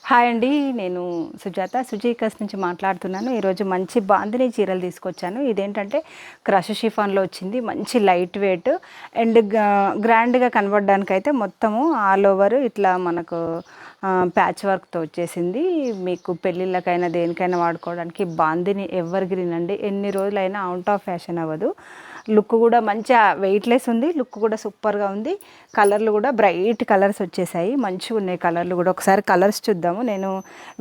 Hi అండి. నేను సుజాత సుజీకస్ నుంచి మాట్లాడుతున్నాను. ఈరోజు మంచి బాందిని చీరలు తీసుకొచ్చాను. ఇదేంటంటే క్రష్ షిఫాన్లో వచ్చింది. మంచి లైట్ వెయిట్ అండ్ గ్రాండ్గా కనబడడానికైతే మొత్తము ఆల్ ఓవర్ ఇట్లా మనకు ప్యాచ్ వర్క్తో వచ్చేసింది. మీకు పెళ్ళిళ్ళకైనా దేనికైనా వాడుకోవడానికి బాందిని ఎవర్ గ్రీన్ అండి. ఎన్ని రోజులైనా అవుట్ ఆఫ్ ఫ్యాషన్ అవ్వదు. లుక్ కూడా మంచిగా వెయిట్లెస్ ఉంది. లుక్ కూడా సూపర్గా ఉంది. కలర్లు కూడా బ్రైట్ కలర్స్ వచ్చేసాయి. మంచిగా ఉన్నాయి కలర్లు కూడా. ఒకసారి కలర్స్ చూద్దాము. నేను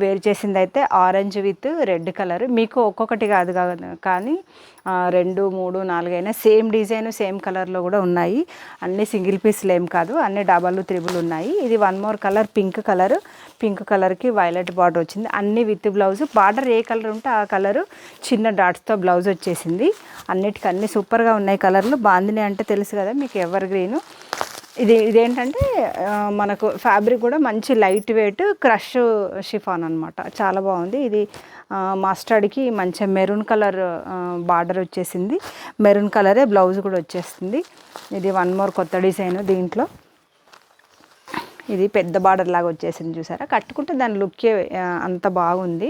వేర్ చేసింది అయితే ఆరెంజ్ విత్ రెడ్ కలర్. మీకు ఒక్కొక్కటి కాదు కానీ 2, 3, 4 అయినా సేమ్ డిజైన్ సేమ్ కలర్లో కూడా ఉన్నాయి. అన్నీ సింగిల్ పీస్లు ఏం కాదు, అన్నీ డబల్, త్రిబుల్ ఉన్నాయి. ఇది one more colour pink colour. Pink కలర్కి వైలెట్ బార్డర్ వచ్చింది. అన్నీ with blouse. Border A colour ఉంటే ఆ కలరు చిన్న డాట్స్తో బ్లౌజ్ వచ్చేసింది. అన్నిటికన్నీ సూపర్గా ఉన్నాయి కలర్లు. బాందిని అంటే తెలుసు కదా మీకు, ఎవర్ గ్రీను. ఇదేంటంటే మనకు ఫ్యాబ్రిక్ కూడా మంచి లైట్ వెయిట్ క్రష్ షిఫాన్ అనమాట. చాలా బాగుంది. ఇది మస్టర్డ్కి మంచి మెరూన్ కలర్ బార్డర్ వచ్చేసింది. మెరూన్ కలరే బ్లౌజ్ కూడా వచ్చేస్తుంది. ఇది వన్ మోర్ కొత్త డిజైన్. దీంట్లో ఇది పెద్ద బార్డర్ లాగా వచ్చేసింది చూసారా. కట్టుకుంటే దాని లుక్కే అంత బాగుంది.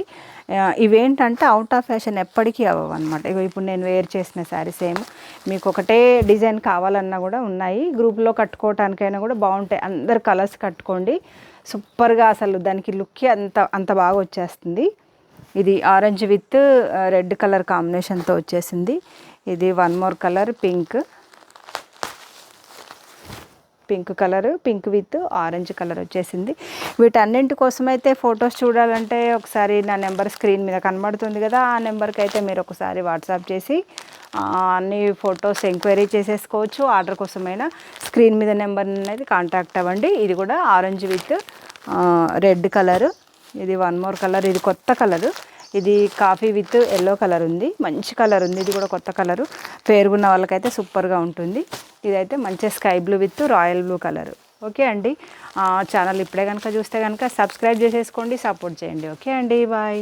ఇవేంటంటే అవుట్ ఆఫ్ ఫ్యాషన్ ఎప్పటికీ అవ్వవు అనమాట. ఇప్పుడు నేను వేర్ చేసిన శారీ సేమ్ మీకు ఒకటే డిజైన్ కావాలన్నా కూడా ఉన్నాయి. గ్రూప్లో కట్టుకోవటానికైనా కూడా బాగుంటాయి. అందరు కలర్స్ కట్టుకోండి. సూపర్గా అసలు దానికి లుక్కే అంత బాగా వచ్చేస్తుంది. ఇది ఆరెంజ్ విత్ రెడ్ కలర్ కాంబినేషన్తో వచ్చేసింది. ఇది one more colour pink colour, pink with orange colour వచ్చేసింది. వీటన్నింటి కోసమైతే ఫొటోస్ చూడాలంటే ఒకసారి నా నెంబర్ స్క్రీన్ మీద కనబడుతుంది కదా, ఆ నెంబర్కి అయితే మీరు ఒకసారి వాట్సాప్ చేసి అన్ని ఫొటోస్ ఎంక్వైరీ చేసేసుకోవచ్చు. ఆర్డర్ కోసమైనా స్క్రీన్ మీద నెంబర్ అనేది కాంటాక్ట్ అవ్వండి. ఇది కూడా ఆరెంజ్ విత్ రెడ్ కలరు. ఇది వన్ మోర్ కలర్. ఇది కొత్త కలరు. ఇది కాఫీ విత్ ఎల్లో కలర్ ఉంది. మంచి కలర్ ఉంది. ఇది కూడా కొత్త కలరు. పేరుగున్న వాళ్ళకైతే సూపర్గా ఉంటుంది. ఇదైతే మంచి sky blue with royal blue colour. Okay అండి. ఛానల్ ఇప్పుడే కనుక చూస్తే కనుక సబ్స్క్రైబ్ చేసేసుకోండి, సపోర్ట్ చేయండి. ఓకే అండి, బాయ్.